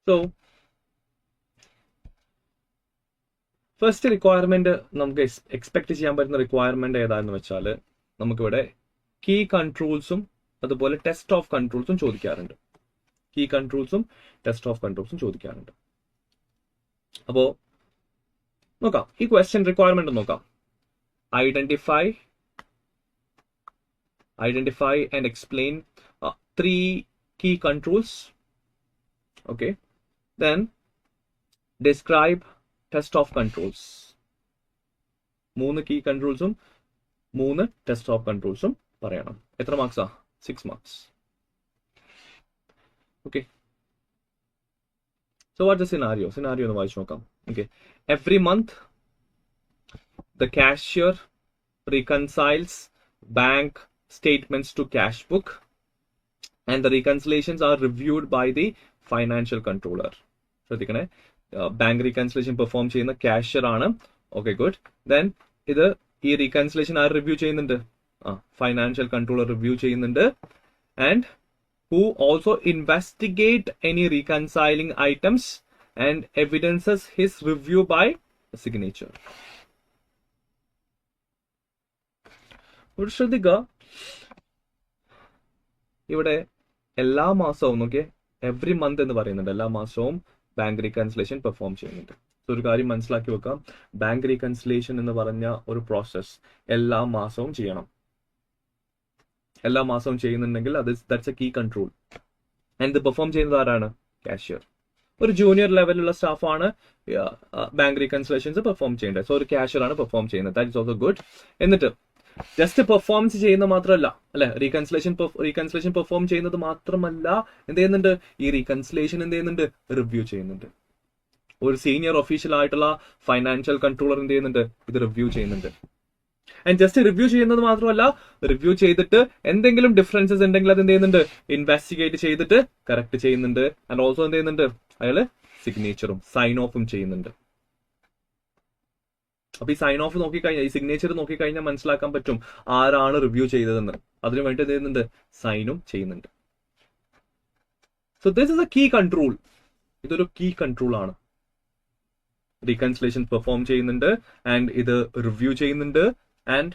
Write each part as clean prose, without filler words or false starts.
So first requirement നമുക്ക് expect ചെയ്യാൻ പറ്റുന്ന റിക്വയർമെന്റ് ഏതാന്ന് വെച്ചാൽ നമുക്കിവിടെ കീ കൺട്രോൾസും അതുപോലെ ടെസ്റ്റ് ഓഫ് കൺട്രോൾസും ചോദിക്കാറുണ്ട്. കീ കൺട്രോൾസും ടെസ്റ്റ് ഓഫ് കൺട്രോൾസും ചോദിക്കാറുണ്ട്. അപ്പോ നോക്കാം, ഈ ക്വസ്റ്റ്യൻ റിക്വയർമെന്റ് നോക്കാം. Identify and explain 3 key controls. Okay, then describe test of controls. 3 key controlsum 3 test of controlsum parayanam. Etra marks are 6 marks. Okay, so what's the scenario nu vaaichu nokam. Okay, every month the cashier reconciles bank statements to cash book and the reconciliations are reviewed by the financial controller. ശ്രദ്ധിക്കണേ, bank reconciliation perform ചെയ്യുന്ന cashier ആണ്. Okay, good. Then ഈ reconciliation ആര് review ചെയ്യുന്നുണ്ട്? Financial controller review ചെയ്യുന്നുണ്ട്. And who also investigate any reconciling items and evidences his review by signature. ശ്രദ്ധിക്കുക, ഇവിടെ എല്ലാ മാസവും എവറി മന്ത് എന്ന് പറയുന്നുണ്ട്, എല്ലാ മാസവും ബാങ്ക് റീകൺസിലേഷൻ പെർഫോം ചെയ്യുന്നുണ്ട്. സോ ഒരു കാര്യം മനസ്സിലാക്കി വെക്കാം, ബാങ്ക് റീകൺസിലേഷൻ എന്ന് പറഞ്ഞ ഒരു പ്രോസസ് എല്ലാ മാസവും ചെയ്യണം. എല്ലാ മാസവും ചെയ്യുന്നുണ്ടെങ്കിൽ that's a key control. And ഇത് പെർഫോം ചെയ്യുന്നത് ആരാണ്? കാഷ്യർ. ഒരു ജൂനിയർ ലെവലിലുള്ള സ്റ്റാഫാണ് ബാങ്ക് റീകൺസിലേഷൻസ് പെർഫോം ചെയ്യേണ്ടത്. സോ ഒരു കാഷ്യർ ആണ് പെർഫോം ചെയ്യുന്നത്. That is also good. എന്നിട്ട് ജസ്റ്റ് പെർഫോമൻസ് ചെയ്യുന്ന മാത്രമല്ല, അല്ലെ, റീകൺസിലേഷൻ പെർഫോം ചെയ്യുന്നത് മാത്രമല്ല, എന്ത് ചെയ്യുന്നുണ്ട്? ഈ റീകൺസിലേഷൻ എന്ത് ചെയ്യുന്നുണ്ട്? റിവ്യൂ ചെയ്യുന്നുണ്ട്. ഒരു സീനിയർ ഒഫീഷ്യൽ ആയിട്ടുള്ള ഫൈനാൻഷ്യൽ കൺട്രോളർ എന്ത് ചെയ്യുന്നുണ്ട്? ഇത് റിവ്യൂ ചെയ്യുന്നുണ്ട്. ആൻഡ് ജസ്റ്റ് റിവ്യൂ ചെയ്യുന്നത് മാത്രമല്ല, റിവ്യൂ ചെയ്തിട്ട് എന്തെങ്കിലും ഡിഫറൻസസ് ഉണ്ടെങ്കിൽ അത് എന്ത് ചെയ്യുന്നുണ്ട്? ഇൻവെസ്റ്റിഗേറ്റ് ചെയ്തിട്ട് കറക്റ്റ് ചെയ്യുന്നുണ്ട്. ആൻഡ് ഓൾസോ എന്ത് ചെയ്യുന്നുണ്ട്? അയാള് സിഗ്നേച്ചറും സൈൻ ഓഫും ചെയ്യുന്നുണ്ട്. അപ്പൊ ഈ സൈൻ ഓഫ് നോക്കിക്കഴിഞ്ഞാൽ, ഈ സിഗ്നേച്ചർ നോക്കിക്കഴിഞ്ഞാൽ മനസ്സിലാക്കാൻ പറ്റും ആരാണ് റിവ്യൂ ചെയ്തതെന്ന്. അതിനു വേണ്ടി എന്ത് ചെയ്യുന്നുണ്ട്? സൈനും ചെയ്യുന്നുണ്ട്. So this is a key control. ഇതൊരു കീ കൺട്രോൾ ആണ്. റീകൺസിലേഷൻ പെർഫോം ചെയ്യുന്നുണ്ട് ആൻഡ് ഇത് റിവ്യൂ ചെയ്യുന്നുണ്ട്. ആൻഡ്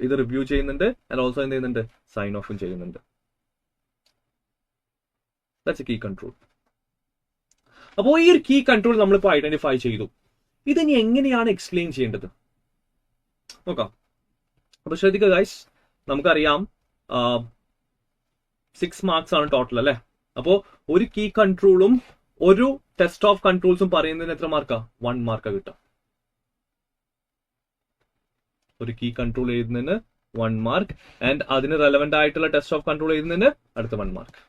ഇത് റിവ്യൂ ചെയ്യുന്നുണ്ട് ആൻഡ് ഓൾസോ എന്ത് ചെയ്യുന്നുണ്ട്? സൈൻ ഓഫും ചെയ്യുന്നുണ്ട്. That's a key control. അപ്പോൾ ഈ ഒരു കീ കൺട്രോൾ നമ്മളിപ്പോൾ ഐഡന്റിഫൈ ചെയ്തു. ഇതിനി എങ്ങനെയാണ് എക്സ്പ്ലെയിൻ ചെയ്യേണ്ടത് നോക്കാം. അപ്പൊ ശ്രദ്ധിക്കുക ഗൈസ്, നമുക്കറിയാം 6 മാർക്സ് ആണ് ടോട്ടൽ, അല്ലെ? അപ്പോ ഒരു കീ കൺട്രോളും ഒരു ടെസ്റ്റ് ഓഫ് കൺട്രോൾസും പറയുന്നതിന് എത്ര മാർക്കാ? 1 മാർക്ക് കിട്ടും. ഒരു കീ കൺട്രോൾ എഴുതുന്നതിന് 1 മാർക്ക് ആൻഡ് അതിന് റെലവെന്റ് ആയിട്ടുള്ള ടെസ്റ്റ് ഓഫ് കൺട്രോൾ എഴുതുന്നതിന് അടുത്ത 1 മാർക്ക്.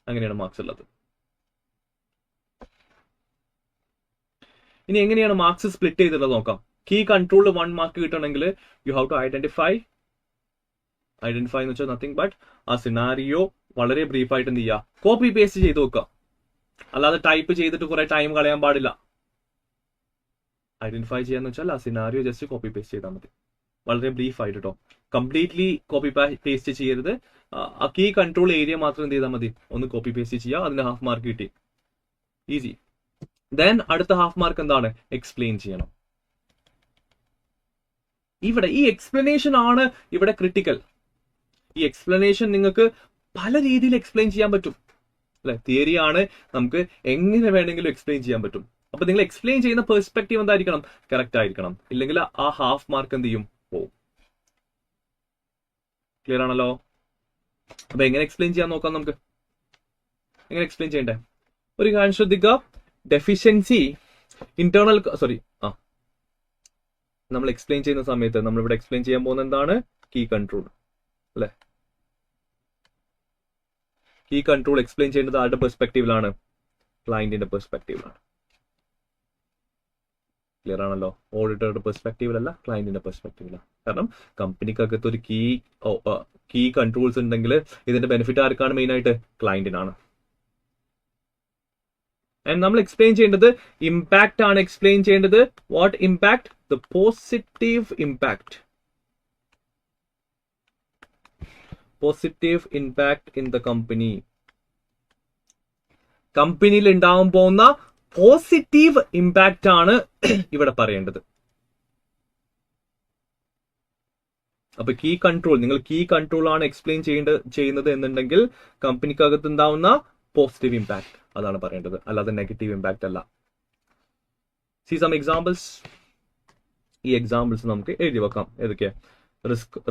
അങ്ങനെയാണ് മാർക്സ് ഉള്ളത്. ഇനി എങ്ങനെയാണ് മാർക്സ് സ്പ്ലിറ്റ് ചെയ്തിട്ടുള്ളത് നോക്കാം. കീ കൺട്രോളിൽ 1 മാർക്ക് കിട്ടണമെങ്കിൽ യു ഹാവ് ടു ഐഡന്റിഫൈ എന്ന് വെച്ചാൽ നത്തിങ് ബട്ട് ആ സിനാരിയോ വളരെ ബ്രീഫായിട്ട് എന്ത് ചെയ്യുക? കോപ്പി പേസ്റ്റ് ചെയ്ത് വെക്കുക. അല്ലാതെ ടൈപ്പ് ചെയ്തിട്ട് കുറെ ടൈം കളയാൻ പാടില്ല. ഐഡന്റിഫൈ ചെയ്യാന്ന് വെച്ചാൽ ആ സിനാരിയോ ജസ്റ്റ് കോപ്പി പേസ്റ്റ് ചെയ്താൽ മതി. വളരെ ബ്രീഫായിട്ട് കേട്ടോ, കംപ്ലീറ്റ്ലി കോപ്പി പേസ്റ്റ് ചെയ്യരുത്. ആ കീ കൺട്രോൾ ഏരിയ മാത്രം എന്ത് ചെയ്താൽ മതി? ഒന്ന് കോപ്പി പേസ്റ്റ് ചെയ്യുക. അതിന് 1/2 മാർക്ക് കിട്ടി. ഈസി. ദെൻ അടുത്ത 1/2 മാർക്ക് എന്താണ്? എക്സ്പ്ലെയിൻ ചെയ്യണം. ഇവിടെ ഈ എക്സ്പ്ലനേഷൻ ആണ് ഇവിടെ ക്രിട്ടിക്കൽ. ഈ എക്സ്പ്ലനേഷൻ നിങ്ങൾക്ക് പല രീതിയിൽ എക്സ്പ്ലെയിൻ ചെയ്യാൻ പറ്റും, അല്ലെ? തിയറി ആണ്, നമുക്ക് എങ്ങനെ വേണമെങ്കിലും എക്സ്പ്ലെയിൻ ചെയ്യാൻ പറ്റും. അപ്പൊ നിങ്ങൾ എക്സ്പ്ലെയിൻ ചെയ്യുന്ന പെർസ്പെക്റ്റീവ് എന്തായിരിക്കണം? കറക്റ്റ് ആയിരിക്കണം. ഇല്ലെങ്കിൽ ആ 1/2 മാർക്ക് എന്ത് ചെയ്യും? പോവും. ക്ലിയർ ആണല്ലോ? അപ്പൊ എങ്ങനെ എക്സ്പ്ലെയിൻ ചെയ്യാൻ നോക്കാം നമുക്ക്. എങ്ങനെ എക്സ്പ്ലെയിൻ ചെയ്യണ്ടേ? ഒരു കാര്യം ശ്രദ്ധിക്കുക. ഡെഫിഷ്യൻസി ഇന്റേണൽ നമ്മൾ എക്സ്പ്ലെയിൻ ചെയ്യുന്ന സമയത്ത് നമ്മളിവിടെ എക്സ്പ്ലെയിൻ ചെയ്യാൻ പോകുന്ന എന്താണ്? കീ കൺട്രോൾ, അല്ലെ? കീ കൺട്രോൾ എക്സ്പ്ലെയിൻ ചെയ്യേണ്ടത് ആരുടെ പെർസ്പെക്റ്റീവിലാണ്? ക്ലയന്റിന്റെ പെർസ്പെക്റ്റീവിലാണ്. ക്ലിയർ ആണല്ലോ? ഓഡിറ്ററുടെ പെർസ്പെക്റ്റീവിലല്ല, ക്ലയന്റിന്റെ പെർസ്പെക്റ്റീവിലാണ്. കാരണം കമ്പനിക്കകത്ത് ഒരു കീ കൺട്രോൾസ് ഉണ്ടെങ്കിൽ ഇതിന്റെ ബെനിഫിറ്റ് ആർക്കാണ്? മെയിൻ ആയിട്ട് ക്ലയന്റിനാണ്. ആൻഡ് നമ്മൾ എക്സ്പ്ലെയിൻ ചെയ്യേണ്ടത് ഇമ്പാക്ട് ആണ് എക്സ്പ്ലെയിൻ ചെയ്യേണ്ടത്. What impact? The positive impact. Positive impact in the company. കമ്പനിയിൽ ഉണ്ടാവാൻ പോകുന്ന പോസിറ്റീവ് ഇമ്പാക്റ്റ് ആണ് ഇവിടെ പറയേണ്ടത്. അപ്പൊ കീ കൺട്രോൾ, നിങ്ങൾ കീ കൺട്രോൾ ആണ് എക്സ്പ്ലെയിൻ ചെയ്യുന്നത് എന്നുണ്ടെങ്കിൽ കമ്പനിക്കകത്ത് ഉണ്ടാവുന്ന പോസിറ്റീവ് ഇമ്പാക്ട് അതാണ് പറയേണ്ടത്, അല്ലാതെ നെഗറ്റീവ് ഇമ്പാക്ട് അല്ല. See some examples. ഈ എക്സാമ്പിൾസ് നമുക്ക് എഴുതി വെക്കാം. ഏതൊക്കെയാ?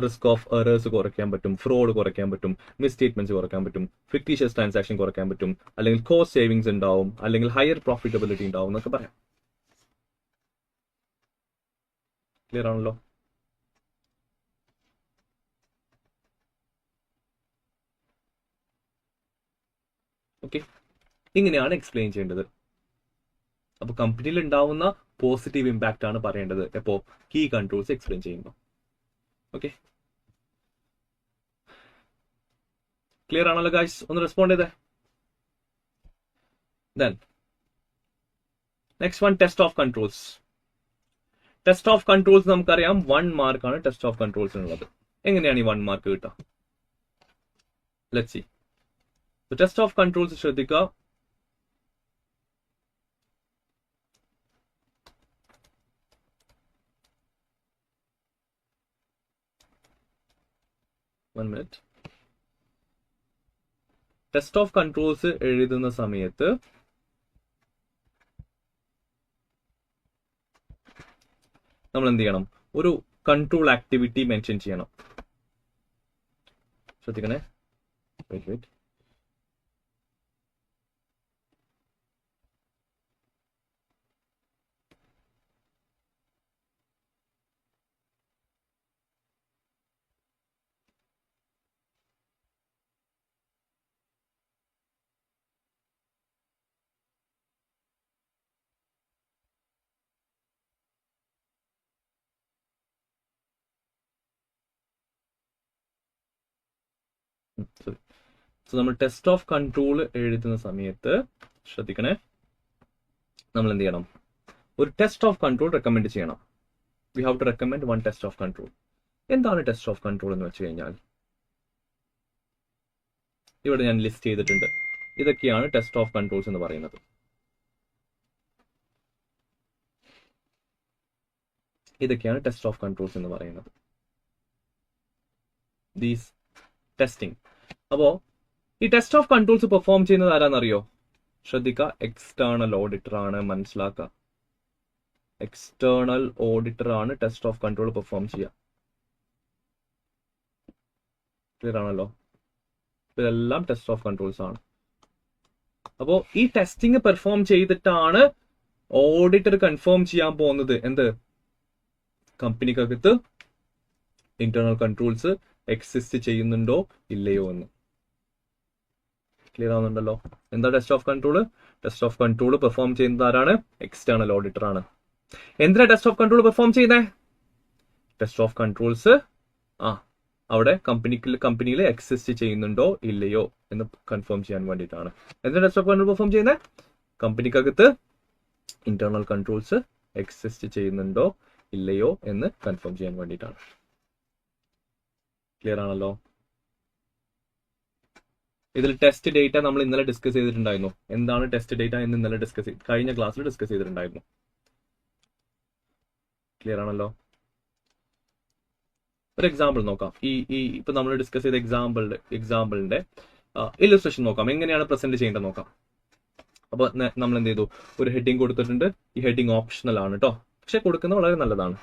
റിസ്ക് ഓഫ് എറേഴ്സ് കുറയ്ക്കാൻ പറ്റും, ഫ്രോഡ് കുറയ്ക്കാൻ പറ്റും, മിസ്സ്റ്റേറ്റ്മെന്റ്സ് കുറയ്ക്കാൻ പറ്റും, ഫിക്ടീഷ്യസ് ട്രാൻസാക്ഷൻ കുറയ്ക്കാൻ പറ്റും, അല്ലെങ്കിൽ കോസ്റ്റ് സേവിങ്സ് ഉണ്ടാവും, അല്ലെങ്കിൽ ഹയർ പ്രോഫിറ്റബിലിറ്റി ഉണ്ടാവും എന്നൊക്കെ പറയാം. ക്ലിയർ ആണല്ലോ? ഓക്കെ, ഇങ്ങനെയാണ് എക്സ്പ്ലെയിൻ ചെയ്യേണ്ടത്. അപ്പൊ കമ്പനിയിൽ ഉണ്ടാവുന്ന പോസിറ്റീവ് ഇമ്പാക്റ്റ് ആണ് പറയേണ്ടത് എപ്പോ കീ കൺട്രോൾസ് എക്സ്പ്ലെയിൻ ചെയ്യുമ്പോൾ. ഓക്കെ, ക്ലിയർ ആണല്ലോ ഗൈസ്? ഒന്ന് റെസ്പോണ്ട് ചെയ്തേ. Then next one, test of controls. Test of controls നമുക്കറിയാം 1 മാർക്കാണ് ടെസ്റ്റ് ഓഫ് കൺട്രോൾസിനുള്ളത്. എങ്ങനെയാണ് ഈ 1 മാർക്ക് കിട്ടുക? Let's see. Test of controls ശ്രദ്ധിക്കുക. ടെസ്റ്റ് ഓഫ് കൺട്രോൾസ് എഴുതുന്ന സമയത്ത് നമ്മൾ എന്ത് ചെയ്യണം? ഒരു കൺട്രോൾ ആക്ടിവിറ്റി മെൻഷൻ ചെയ്യണം. ശ്രദ്ധിക്കണേ. വെയിറ്റ്. സോ നമ്മൾ ടെസ്റ്റ് ഓഫ് കൺട്രോൾ എഴുതുന്ന സമയത്ത് ശ്രദ്ധിക്കണേ, നമ്മൾ എന്ത് ചെയ്യണം? ഒരു ടെസ്റ്റ് ഓഫ് കൺട്രോൾ റെക്കമെൻഡ് ചെയ്യണം. We have to recommend 1 test of control. എന്താണ് ടെസ്റ്റ് ഓഫ് കൺട്രോൾ എന്ന് വെച്ച് കഴിഞ്ഞാൽ ഇവിടെ ഞാൻ ലിസ്റ്റ് ചെയ്തിട്ടുണ്ട്. ഇതൊക്കെയാണ് ടെസ്റ്റ് ഓഫ് കൺട്രോൾസ് എന്ന് പറയുന്നത്. ഇതൊക്കെയാണ് ടെസ്റ്റ് ഓഫ് കൺട്രോൾസ് എന്ന് പറയുന്നത്. These testing. അപ്പോ ഈ ടെസ്റ്റ് ഓഫ് കൺട്രോൾസ് പെർഫോം ചെയ്യുന്നത് ആരാന്നറിയോ? ശ്രദ്ധിക്കുക, എക്സ്റ്റേണൽ ഓഡിറ്റർ ആണ്. മനസ്സിലാക്കുക, എക്സ്റ്റേണൽ ഓഡിറ്റർ ആണ് ടെസ്റ്റ് ഓഫ് കൺട്രോൾ പെർഫോം ചെയ്യുക. ക്ലിയർ ആണല്ലോ? ഇതെല്ലാം ടെസ്റ്റ് ഓഫ് കൺട്രോൾസ് ആണ്. അപ്പോ ഈ ടെസ്റ്റിംഗ് പെർഫോം ചെയ്തിട്ടാണ് ഓഡിറ്റർ കൺഫേം ചെയ്യാൻ പോകുന്നത് എന്ത്? കമ്പനിക്കകത്ത് ഇന്റേണൽ കൺട്രോൾസ് എക്സിസ്റ്റ് ചെയ്യുന്നുണ്ടോ ഇല്ലയോ എന്ന്. ക്ലിയർ ആവുന്നുണ്ടല്ലോ? എന്താ test of control? Test of control perform ചെയ്യുന്നത് ആരാണ്? എക്സ്റ്റേണൽ ഓഡിറ്റർ ആണ്. എന്തിനാ ടെസ്റ്റ് ഓഫ് കൺട്രോൾ പെർഫോം ചെയ്യുന്നത്? ടെസ്റ്റ് ഓഫ് കൺട്രോൾസ് അവിടെ കമ്പനിയിൽ എക്സിസ്റ്റ് ചെയ്യുന്നുണ്ടോ ഇല്ലയോ എന്ന് കൺഫേം ചെയ്യാൻ വേണ്ടിയിട്ടാണ്. എന്തിനാ ടെസ്റ്റ് ഓഫ് കൺട്രോൾ പെർഫോം ചെയ്യുന്നത്? കമ്പനിക്കകത്ത് ഇന്റേണൽ കൺട്രോൾസ് എക്സിസ്റ്റ് ചെയ്യുന്നുണ്ടോ ഇല്ലയോ എന്ന് കൺഫേം ചെയ്യാൻ വേണ്ടിയിട്ടാണ്. ക്ലിയർ ആണല്ലോ? ഇതിൽ ടെസ്റ്റ് ഡേറ്റ നമ്മൾ ഇന്നലെ ഡിസ്കസ് ചെയ്തിട്ടുണ്ടായിരുന്നു. എന്താണ് ടെസ്റ്റ് ഡേറ്റ എന്ന് ഇന്നലെ കഴിഞ്ഞ ക്ലാസ്സിൽ ഡിസ്കസ് ചെയ്തിട്ടുണ്ടായിരുന്നു. ക്ലിയർ ആണല്ലോ? ഒരു എക്സാമ്പിൾ നോക്കാം. ഇപ്പൊ നമ്മൾ ഡിസ്കസ് ചെയ്ത എക്സാമ്പിളിന്റെ ഇല്ലസ്ട്രേഷൻ നോക്കാം. എങ്ങനെയാണ് പ്രസന്റ് ചെയ്യേണ്ടത് നോക്കാം. അപ്പൊ നമ്മൾ എന്ത് ചെയ്തു? ഒരു ഹെഡിങ് കൊടുത്തിട്ടുണ്ട്. ഈ ഹെഡിങ് ഓപ്ഷണൽ ആണ് കേട്ടോ, പക്ഷെ കൊടുക്കുന്നത് വളരെ നല്ലതാണ്.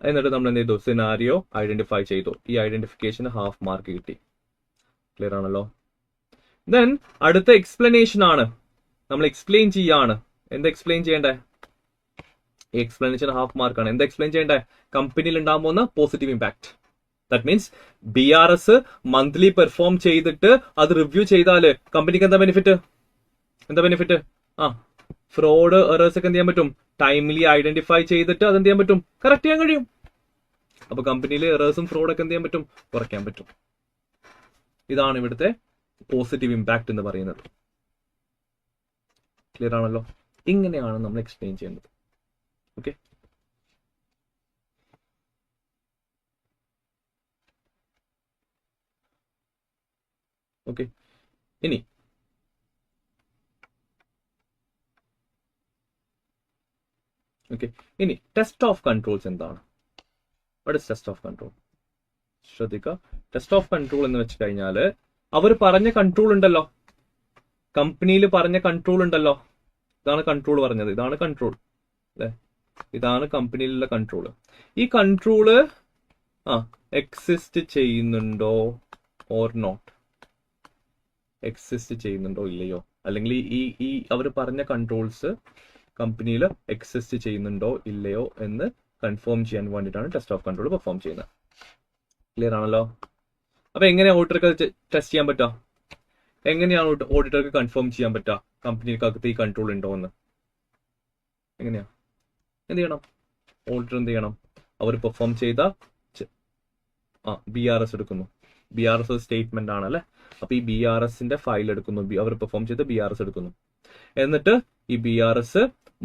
എന്നിട്ട് നമ്മൾ എന്ത് ചെയ്തു? സിനാരിയോ ഐഡന്റിഫൈ ചെയ്തു. ഈ ഐഡന്റിഫിക്കേഷന് ഹാഫ് മാർക്ക് കിട്ടി. ക്ലിയർ ആണല്ലോ? ദെൻ അടുത്ത എക്സ്പ്ലനേഷൻ ആണ്. നമ്മൾ എക്സ്പ്ലെയിൻ ചെയ്യാണ്. എന്താ എക്സ്പ്ലെയിൻ ചെയ്യേണ്ടേ? ഈ എക്സ്പ്ലനേഷൻ ഹാഫ് മാർക്കാണ്. എന്താ എക്സ്പ്ലെയിൻ ചെയ്യേണ്ടേ? കമ്പനിയിൽ ഉണ്ടാകാൻ പോകുന്ന positive impact. That means BRS monthly perform ചെയ്തിട്ട് അത് റിവ്യൂ ചെയ്താല് കമ്പനിക്ക് എന്താ ബെനിഫിറ്റ്? ഫ്രോഡ് എറേഴ്സ് ഒക്കെ എന്ത് ചെയ്യാൻ പറ്റും? ടൈംലി ഐഡന്റിഫൈ ചെയ്തിട്ട് അത് എന്ത് ചെയ്യാൻ പറ്റും? കറക്റ്റ് ചെയ്യാൻ കഴിയും. അപ്പൊ കമ്പനിയിൽ എറേഴ്സും ഫ്രോഡൊക്കെ എന്ത് ചെയ്യാൻ പറ്റും? കുറയ്ക്കാൻ പറ്റും. ഇതാണ് ഇവിടുത്തെ പോസിറ്റീവ് ഇമ്പാക്ട് എന്ന് പറയുന്നത്. ക്ലിയർ ആണല്ലോ? ഇങ്ങനെയാണ് നമ്മൾ എക്സ്പ്ലെയിൻ ചെയ്യുന്നത്. Okay, okay. ഇനി ഓക്കെ, ഇനി ടെസ്റ്റ് ഓഫ് കൺട്രോൾസ് എന്താണ്? What is test of control? ശ്രദ്ധിക്കുക, ടെസ്റ്റ് ഓഫ് കൺട്രോൾ എന്ന് വെച്ച് കഴിഞ്ഞാൽ അവർ പറഞ്ഞ കൺട്രോൾ ഉണ്ടല്ലോ, കമ്പനിയിൽ പറഞ്ഞ കൺട്രോൾ ഉണ്ടല്ലോ, ഇതാണ് കൺട്രോൾ പറഞ്ഞത്, ഇതാണ് കൺട്രോൾ അല്ലെ, ഇതാണ് കമ്പനിയിലുള്ള കൺട്രോൾ. ഈ കൺട്രോള് എക്സിസ്റ്റ് ചെയ്യുന്നുണ്ടോ ഓർ നോട്ട്, എക്സിസ്റ്റ് ചെയ്യുന്നുണ്ടോ ഇല്ലയോ, അല്ലെങ്കിൽ ഈ അവർ പറഞ്ഞ കൺട്രോൾസ് കമ്പനിയിൽ എക്സിസ്റ്റ് ചെയ്യുന്നുണ്ടോ ഇല്ലയോ എന്ന് കൺഫേം ചെയ്യാൻ വേണ്ടിയിട്ടാണ് ടെസ്റ്റ് ഓഫ് കൺട്രോൾ പെർഫോം ചെയ്യുന്നത്. ക്ലിയർ ആണല്ലോ? അപ്പൊ എങ്ങനെയാണ് ഓഡിറ്റർക്ക് ടെസ്റ്റ് ചെയ്യാൻ പറ്റുക? എങ്ങനെയാണ് ഓഡിറ്റർക്ക് കൺഫേം ചെയ്യാൻ പറ്റുക കമ്പനിക്കകത്ത് ഈ കൺട്രോൾ ഉണ്ടോ എന്ന്? എങ്ങനെയാ? എന്ത് ചെയ്യണം? ഓഡിറ്റർ എന്ത് ചെയ്യണം? അവർ പെർഫോം ചെയ്ത BRS എടുക്കുന്നു. BRS സ്റ്റേറ്റ്മെന്റ് ആണല്ലേ. അപ്പൊ ഈ BRSന്റെ ഫയൽ എടുക്കുന്നു, അവർ പെർഫോം ചെയ്ത BRS എടുക്കുന്നു. എന്നിട്ട് ഈ BRS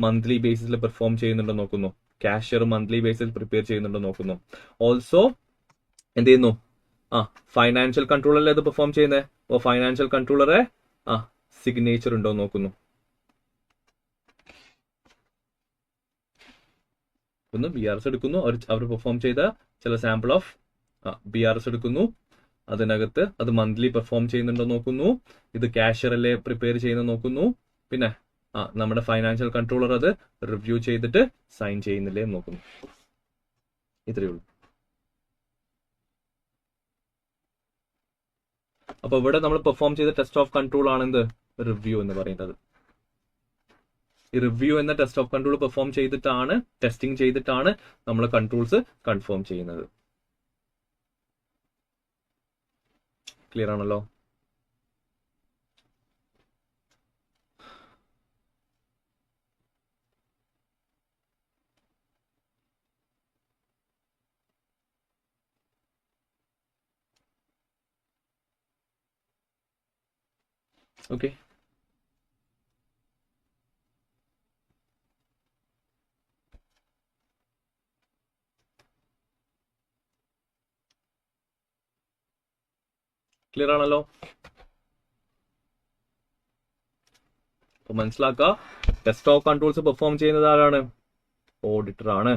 മന്ത്ലി ബേസിസിൽ പെർഫോം ചെയ്യുന്നുണ്ടോ നോക്കുന്നു, കാഷ്യർ മന്ത്ലി ബേസിൽ പ്രിപ്പയർ ചെയ്യുന്നുണ്ടോ നോക്കുന്നു. ഓൾസോ എന്ത് ചെയ്യുന്നു? ഫൈനാൻഷ്യൽ കൺട്രോളല്ലേ അത് പെർഫോം ചെയ്യുന്നത്. അപ്പോൾ ഫൈനാൻഷ്യൽ കൺട്രോളറെ സിഗ്നേച്ചർ ഉണ്ടോ നോക്കുന്നു. ഒന്ന് BRS എടുക്കുന്നു, അവർ പെർഫോം ചെയ്ത ചില സാമ്പിൾ ഓഫ് BRS എടുക്കുന്നു, അതിനകത്ത് അത് മന്ത്ലി പെർഫോം ചെയ്യുന്നുണ്ടോ നോക്കുന്നു, ഇത് കാഷ്യർ അല്ലേ പ്രിപ്പയർ ചെയ്യുന്ന നോക്കുന്നു, പിന്നെ നമ്മുടെ ഫൈനാൻഷ്യൽ കൺട്രോളർ അത് റിവ്യൂ ചെയ്തിട്ട് സൈൻ ചെയ്യുന്നില്ലേ നോക്കുന്നു. ഇത്രയേ ഉള്ളൂ. അപ്പൊ ഇവിടെ നമ്മൾ പെർഫോം ചെയ്ത ടെസ്റ്റ് ഓഫ് കൺട്രോൾ ആണ് എന്ത്? റിവ്യൂ എന്ന് പറയുന്നത്. ഈ റിവ്യൂ എന്ന ടെസ്റ്റ് ഓഫ് കൺട്രോൾ പെർഫോം ചെയ്തിട്ടാണ്, ടെസ്റ്റിംഗ് ചെയ്തിട്ടാണ് നമ്മൾ കൺട്രോൾസ് കൺഫേം ചെയ്യുന്നത്. ക്ലിയർ ആണല്ലോ? ഓക്കെ, ക്ലിയർ ആണല്ലോ? അപ്പൊ മനസ്സിലാക്കുക, ടെസ്റ്റ് ഓഫ് കൺട്രോൾസ് പെർഫോം ചെയ്യുന്നത് ആരാണ്? ഓഡിറ്റർ ആണ്.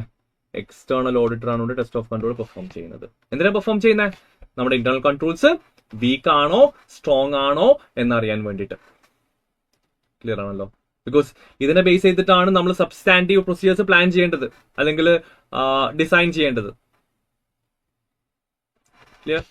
എക്സ്റ്റേണൽ ഓഡിറ്റർ ആണ് ടെസ്റ്റ് ഓഫ് കൺട്രോൾ പെർഫോം ചെയ്യുന്നത്. എന്തിനാ പെർഫോം ചെയ്യുന്നത്? നമ്മുടെ ഇന്റർണൽ കൺട്രോൾസ് വീക്ക് ആണോ സ്ട്രോങ് ആണോ എന്നറിയാൻ വേണ്ടിയിട്ട്. ക്ലിയർ ആണല്ലോ? ബിക്കോസ് ഇതിനെ ബേസ് ചെയ്തിട്ടാണ് നമ്മൾ സബ്സ്റ്റാൻറ്റീവ് പ്രൊസീജിയേഴ്സ് പ്ലാൻ ചെയ്യേണ്ടത് അല്ലെങ്കിൽ ഡിസൈൻ ചെയ്യേണ്ടത്. ക്ലിയർ?